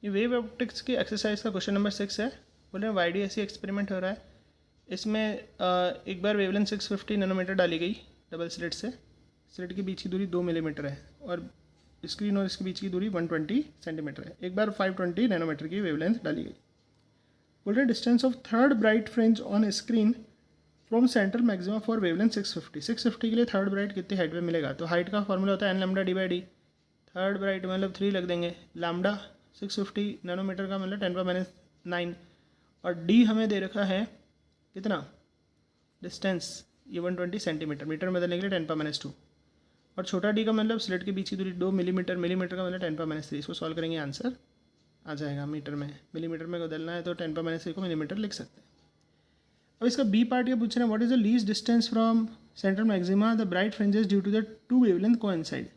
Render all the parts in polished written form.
ये wave optics की exercise का क्वेश्चन नंबर 6 है। बोल रहे हैं YDSC एक्सपेरिमेंट हो रहा है। इसमें एक बार वेवलेंथ 650 नैनोमीटर डाली गई डबल स्लिट से। स्लिट के बीच की दूरी 2 मिलीमीटर है और स्क्रीन और इसके बीच की दूरी 120 सेंटीमीटर है। एक बार 520 नैनोमीटर की वेवलेंथ डाली गई। बोल रहे हैं distance of third bright fringe on screen from central maxima for wavelength 650 के लिए थर्ड ब्राइट कितनी हाइट पे मिलेगा। तो हाइट का फॉर्मूला होता है n lambda D by D. Third bright मतलब 3 लग देंगे। लैम्डा 650 नैनोमीटर का मतलब 10⁻⁹ और डी हमें दे रखा है कितना डिस्टेंस, ये 120 सेंटीमीटर, मीटर में बदलने के लिए 10⁻²। और छोटा डी का मतलब स्लिट के बीच की दूरी 2 मिलीमीटर, मिलीमीटर का मतलब 10⁻3। इसको सॉल्व करेंगे आंसर आ जाएगा मीटर में। मिलीमीटर में बदलना है तो 10⁻3 को मिलीमीटर लिख सकते हैं। अब इसका बी पार्ट ये पूछ रहे हैं what is the least distance from central maxima the bright fringes due to the two wavelength coincide.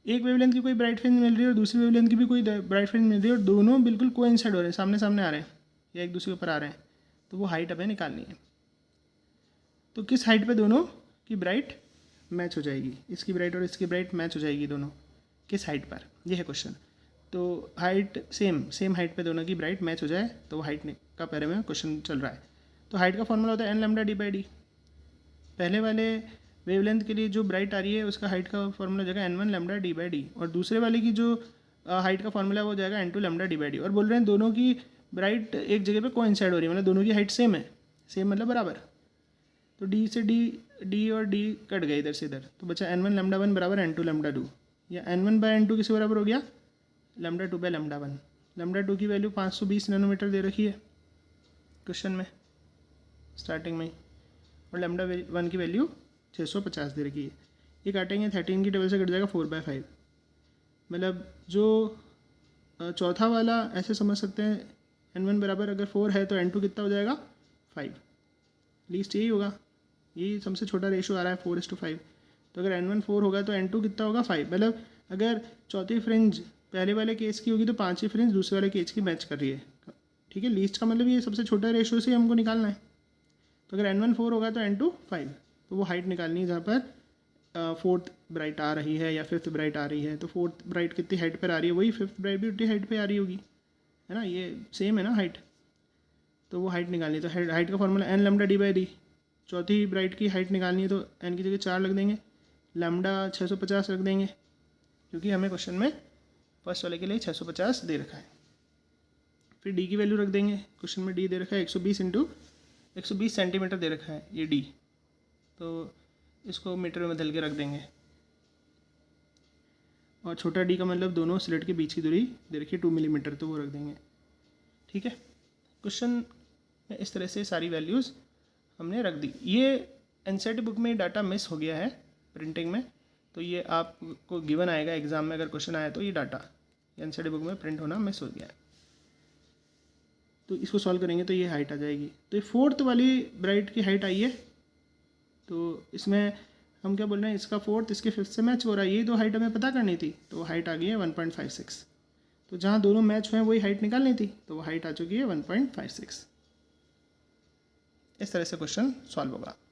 एक वेवलेंथ की कोई ब्राइट फ्रिंज मिल रही है और दूसरी वेवलेंथ की भी कोई ब्राइट फ्रिंज मिल रही है और दोनों बिल्कुल कोइंसाइड हो रहे हैं, सामने सामने आ रहे हैं या एक दूसरे के ऊपर आ रहे हैं, तो वो हाइट हमें निकालनी है। तो किस हाइट पे दोनों की ब्राइट मैच हो जाएगी, इसकी ब्राइट और इसकी ब्राइट मैच हो जाएगी दोनों किस हाइट पर, ये है क्वेश्चन। तो हाइट सेम हाइट पे दोनों की ब्राइट मैच हो जाए तो हाइट का बारे में क्वेश्चन चल रहा है। तो हाइट का फॉर्मूला होता है n lambda D by D. पहले वाले वेवलेंथ के लिए जो ब्राइट आ रही है उसका हाइट का फॉर्मूला हो जाएगा n1 lambda D by D और दूसरे वाले की जो हाइट का फॉर्मूला है वो हो जाएगा n2 lambda D by D. और बोल रहे हैं दोनों की ब्राइट एक जगह पे कोइंसाइड हो रही है, मतलब दोनों की हाइट सेम है, सेम मतलब बराबर। तो डी से डी और डी कट गए इधर से इधर, तो बचा n1 लैम्डा 1 बराबर n2 लैम्डा 2, या n1 बाय n2 किसी बराबर हो गया लैम्डा 2 बाय लैम्डा 1। लैम्डा 2 की वैल्यू 520 नैनोमीटर दे रखी है क्वेश्चन में स्टार्टिंग में, और लैम्डा 1 की वैल्यू 650 दे रखी है। ये काटेंगे 13 की टेबल से कट जाएगा 4/5, मतलब जो चौथा वाला ऐसे समझ सकते हैं n1 बराबर अगर 4 है तो n2 कितना हो जाएगा 5, लीस्ट यही होगा, यही सबसे छोटा रेशो आ रहा है 4:5। तो अगर n1 4 होगा तो n2 कितना होगा 5, मतलब अगर चौथी फ्रिंज पहले वाले केस की होगी तो पांचवी फ्रिंज दूसरे वाले केस की मैच कर रही है, ठीक है। लीस्ट का मतलब ये सबसे छोटा रेशो से हमको निकालना है। तो अगर n1 4 होगा तो n2 5, तो वो हाइट निकालनी है जहाँ पर फोर्थ ब्राइट आ रही है या फिफ्थ ब्राइट आ रही है। तो फोर्थ ब्राइट कितनी हाइट पर आ रही है, वही फिफ्थ ब्राइट भी उतनी हाइट पे आ रही होगी, है ना, ये सेम है ना हाइट। तो वो हाइट निकालनी है, तो हाइट का formula n lambda D by D. चौथी ब्राइट की हाइट निकालनी है तो n की जगह 4 रख देंगे, लैम्डा 650 रख देंगे, क्योंकि हमें क्वेश्चन में फर्स्ट वाले के लिए 650 दे रखा है। फिर डी की वैल्यू रख देंगे, क्वेश्चन में डी दे रखा है 120 इंटू 120 सेंटीमीटर दे रखा है ये डी, तो इसको मीटर में बदल के रख देंगे। और छोटा डी का मतलब दोनों स्लिट के बीच की दूरी दे रखी है 2 मिलीमीटर, तो वो रख देंगे, ठीक है। क्वेश्चन में इस तरह से सारी वैल्यूज़ हमने रख दी। ये एनसीईआरटी बुक में डाटा मिस हो गया है प्रिंटिंग में, तो ये आपको गिवन आएगा एग्जाम में, अगर क्वेश्चन आया तो ये डाटा एनसीईआरटी बुक में प्रिंट होना मिस हो गया है। तो इसको सॉल्व करेंगे तो ये हाइट आ जाएगी। तो ये फोर्थ वाली ब्राइट की हाइट आई है, तो इसमें हम क्या बोल रहे हैं, इसका फोर्थ इसके फिफ्थ से मैच हो रहा है, यही तो हाइट हमें पता करनी थी, तो हाइट आ गई है 1.56। तो जहाँ दोनों मैच हुए हैं वही हाइट निकालनी थी, तो वो हाइट आ चुकी है 1.56। इस तरह से क्वेश्चन सॉल्व होगा।